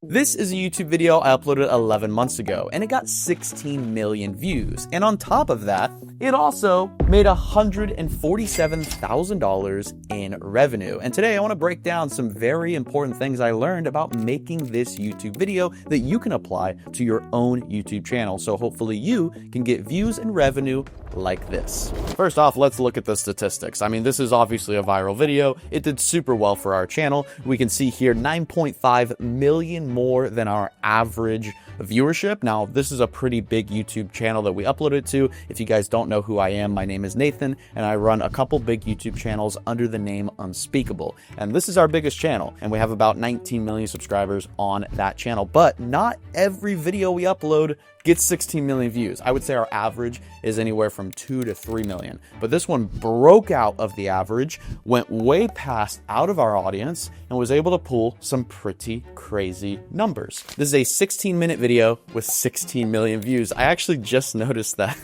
This is a YouTube video I uploaded 11 months ago, and it got 16 million views. And on top of that, it also made $147,000 in revenue. And today I want to break down some very important things I learned about making this YouTube video that you can apply to your own YouTube channel. So hopefully you can get views and revenue like this. First off, let's look at the statistics. I mean, this is obviously a viral video. It did super well for our channel. We can see here 9.5 million more than our average viewership. Now, this is a pretty big YouTube channel that we uploaded to. If you guys don't know who I am, my name is Nathan, and I run a couple big YouTube channels under the name Unspeakable. And this is our biggest channel, and we have about 19 million subscribers on that channel. But not every video we upload gets 16 million views. I would say our average is anywhere from 2 to 3 million. But this one broke out of the average, went way past out of our audience, and was able to pull some pretty crazy numbers. This is a 16-minute video with 16 million views. I actually just noticed that.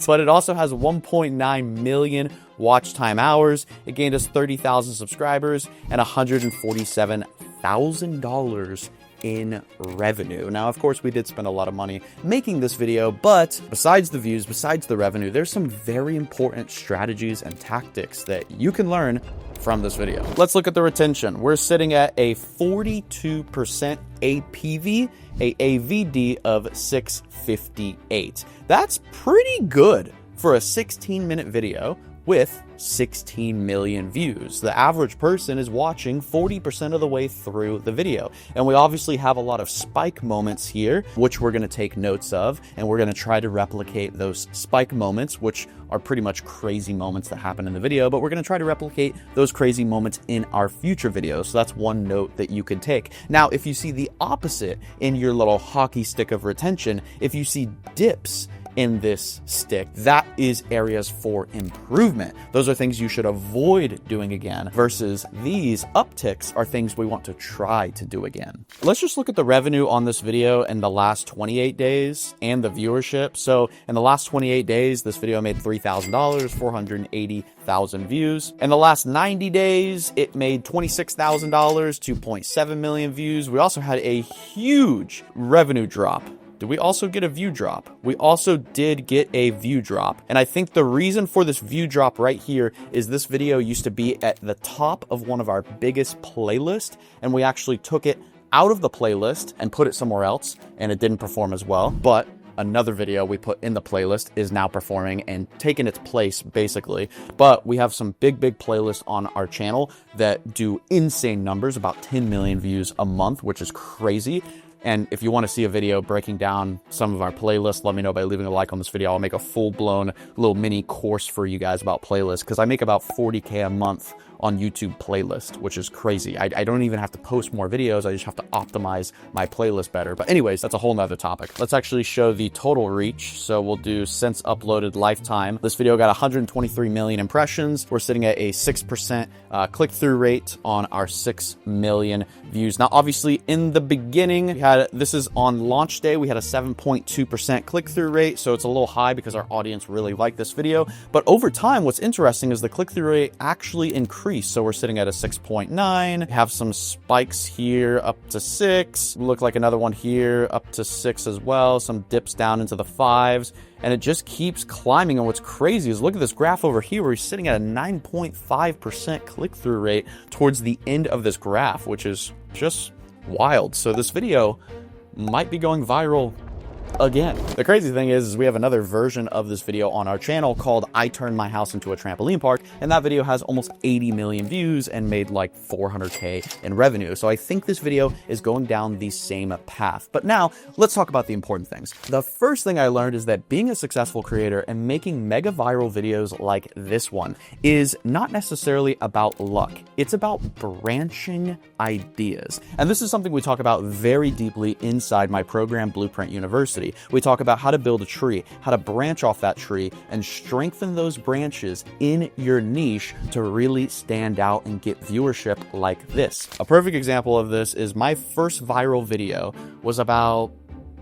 But it also has 1.9 million watch time hours. It gained us 30,000 subscribers and $147,000 in revenue. Now, of course, we did spend a lot of money making this video, but besides the views, besides the revenue, there's some very important strategies and tactics that you can learn from this video. Let's look at the retention. We're sitting at a 42% APV, a AVD of 658. That's pretty good for a 16-minute video with 16 million views. The average person is watching 40% of the way through the video. And we obviously have a lot of spike moments here, which we're going to take notes of, and we're going to try to replicate those spike moments, which are pretty much crazy moments that happen in the video, but we're going to try to replicate those crazy moments in our future videos. So that's one note that you could take. Now, if you see the opposite in your little hockey stick of retention, if you see dips in this stick, that is areas for improvement. Those are things you should avoid doing again, versus these upticks are things we want to try to do again. Let's just look at the revenue on this video in the last 28 days and the viewership. So in the last 28 days, this video made $3,000, 480,000 views. In the last 90 days, it made $26,000, 2.7 million views. We also had a huge revenue drop. Did we also get a view drop? We also did get a view drop. And I think the reason for this view drop right here is this video used to be at the top of one of our biggest playlists, and we actually took it out of the playlist and put it somewhere else, and it didn't perform as well. But another video we put in the playlist is now performing and taking its place, basically. But we have some big playlists on our channel that do insane numbers, about 10 million views a month, which is crazy. And if you want to see a video breaking down some of our playlists, let me know by leaving a like on this video. I'll make a full-blown little mini course for you guys about playlists, because I make about 40K a month on YouTube playlist, which is crazy. I don't even have to post more videos. I just have to optimize my playlist better. But anyways, that's a whole nother topic. Let's actually show the total reach. So we'll do since uploaded lifetime. This video got 123 million impressions. We're sitting at a 6% click-through rate on our 6 million views. Now, obviously, in the beginning, this is on launch day, we had a 7.2% click-through rate. So it's a little high because our audience really liked this video. But over time, what's interesting is the click-through rate actually increased. So we're sitting at a 6.9. Have some spikes here up to 6. Look like another one here up to 6 as well. Some dips down into the 5s. And it just keeps climbing. And what's crazy is look at this graph over here where he's sitting at a 9.5% click-through rate towards the end of this graph, which is just wild. So this video might be going viral again. The crazy thing is we have another version of this video on our channel called I Turned My House Into a Trampoline Park, and that video has almost 80 million views and made like 400K in revenue. So I think this video is going down the same path. But now let's talk about the important things. The first thing I learned is that being a successful creator and making mega viral videos like this one is not necessarily about luck. It's about branching ideas. And this is something we talk about very deeply inside my program, Blueprint University. We talk about how to build a tree, how to branch off that tree and strengthen those branches in your niche to really stand out and get viewership like this. A perfect example of this is my first viral video was about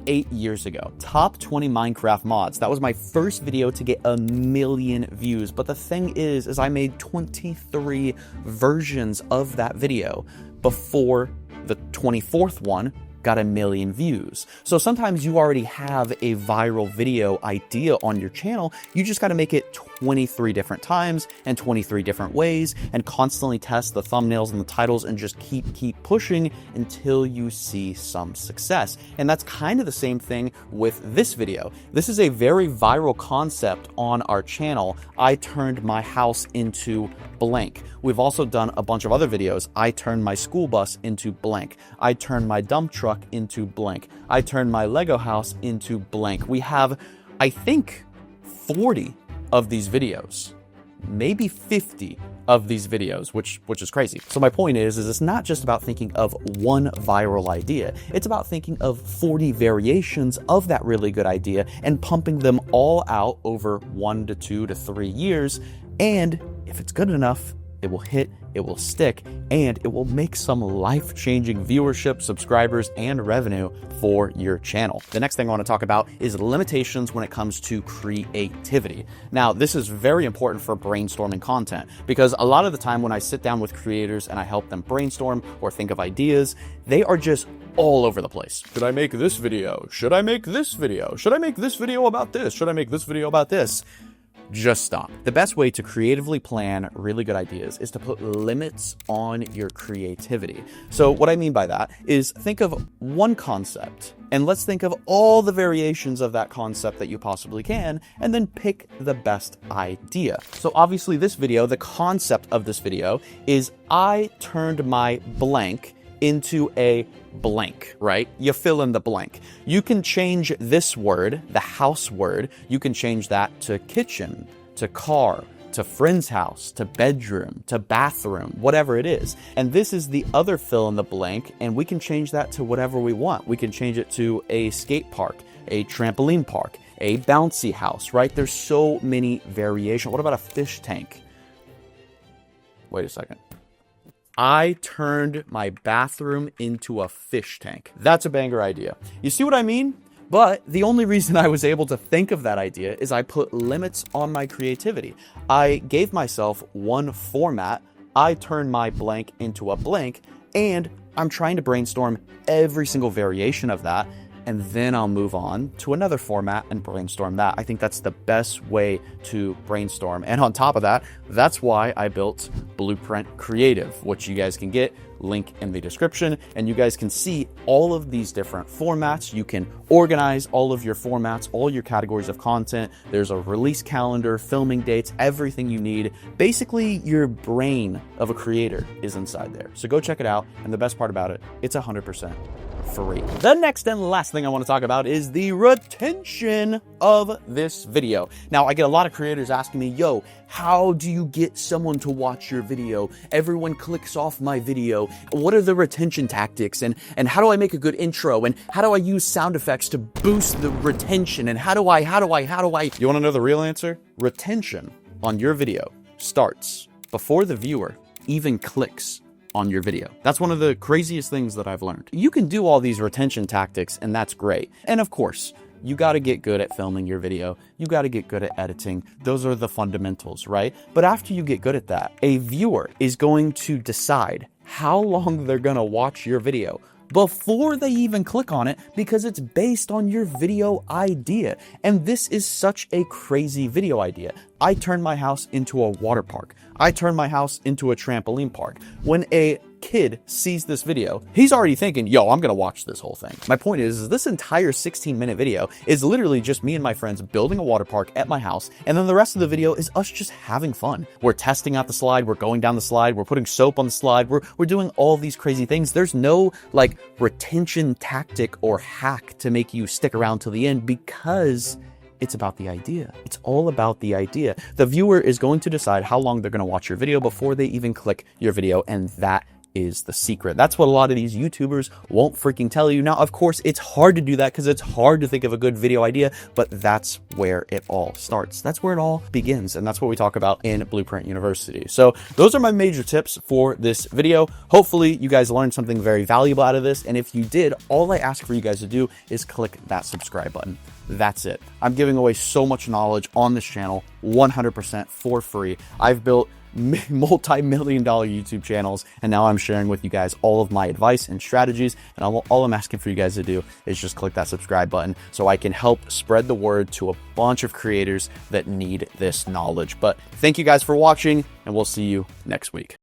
8 years ago. Top 20 Minecraft mods. That was my first video to get 1 million views. But the thing is I made 23 versions of that video before the 24th one got 1 million views. So sometimes you already have a viral video idea on your channel. You just got to make it 23 different times and 23 different ways and constantly test the thumbnails and the titles and just keep pushing until you see some success. And that's kind of the same thing with this video. This is a very viral concept on our channel. I turned my house into blank. We've also done a bunch of other videos. I turned my school bus into blank. I turned my dump truck into blank. I turned my Lego house into blank. We have, I think, 40 of these videos, maybe 50 of these videos, which is crazy. So my point is it's not just about thinking of one viral idea. It's about thinking of 40 variations of that really good idea and pumping them all out over 1 to 2 to 3 years. And if it's good enough, it will hit, it will stick, and it will make some life-changing viewership, subscribers, and revenue for your channel. The next thing I want to talk about is limitations when it comes to creativity. Now, this is very important for brainstorming content because a lot of the time when I sit down with creators and I help them brainstorm or think of ideas, they are just all over the place. Should I make this video? Should I make this video? Should I make this video about this? Should I make this video about this? Just stop. The best way to creatively plan really good ideas is to put limits on your creativity. So what I mean by that is think of one concept and let's think of all the variations of that concept that you possibly can and then pick the best idea. So obviously this video, the concept of this video is I turned my blank into a blank, right? You fill in the blank. You can change this word, the house word, you can change that to kitchen, to car, to friend's house, to bedroom, to bathroom, whatever it is. And this is the other fill in the blank, and we can change that to whatever we want. We can change it to a skate park, a trampoline park, a bouncy house, right? There's so many variations. What about a fish tank? Wait a second. I turned my bathroom into a fish tank. That's a banger idea. You see what I mean? But the only reason I was able to think of that idea is I put limits on my creativity. I gave myself one format. I turned my blank into a blank, and I'm trying to brainstorm every single variation of that. And then I'll move on to another format and brainstorm that. I think that's the best way to brainstorm. And on top of that, that's why I built Blueprint Creative, which you guys can get, link in the description, and you guys can see all of these different formats. You can organize all of your formats, all your categories of content. There's a release calendar, filming dates, everything you need. Basically, your brain of a creator is inside there. So go check it out. And the best part about it, it's 100% free. The next and last thing I want to talk about is the retention of this video. Now, I get a lot of creators asking me, yo, how do you get someone to watch your video? Everyone clicks off my video. What are the retention tactics? And how do I make a good intro? And how do I use sound effects to boost the retention? And how do I? You want to know the real answer? Retention on your video starts before the viewer even clicks on your video. That's one of the craziest things that I've learned. You can do all these retention tactics, and that's great. And of course, you got to get good at filming your video. You got to get good at editing. Those are the fundamentals, right? But after you get good at that, a viewer is going to decide how long they're going to watch your video before they even click on it because it's based on your video idea. And this is such a crazy video idea. I turned my house into a water park. I turned my house into a trampoline park. When a kid sees this video, he's already thinking, yo, I'm gonna watch this whole thing. My point is this entire 16-minute video is literally just me and my friends building a water park at my house, and then the rest of the video is us just having fun. We're testing out the slide, we're going down the slide, we're putting soap on the slide, we're doing all these crazy things. There's no like retention tactic or hack to make you stick around till the end because it's about the idea. It's all about the idea. The viewer is going to decide how long they're going to watch your video before they even click your video, and that is the secret. That's what a lot of these YouTubers won't freaking tell you. Now, of course, it's hard to do that because it's hard to think of a good video idea, but that's where it all starts. That's where it all begins, and that's what we talk about in Blueprint University. So those are my major tips for this video. Hopefully, you guys learned something very valuable out of this, and if you did, all I ask for you guys to do is click that subscribe button. That's it. I'm giving away so much knowledge on this channel 100% for free. I've built multi-million-dollar YouTube channels, and now I'm sharing with you guys all of my advice and strategies, and all I'm asking for you guys to do is just click that subscribe button so I can help spread the word to a bunch of creators that need this knowledge. But thank you guys for watching, and we'll see you next week.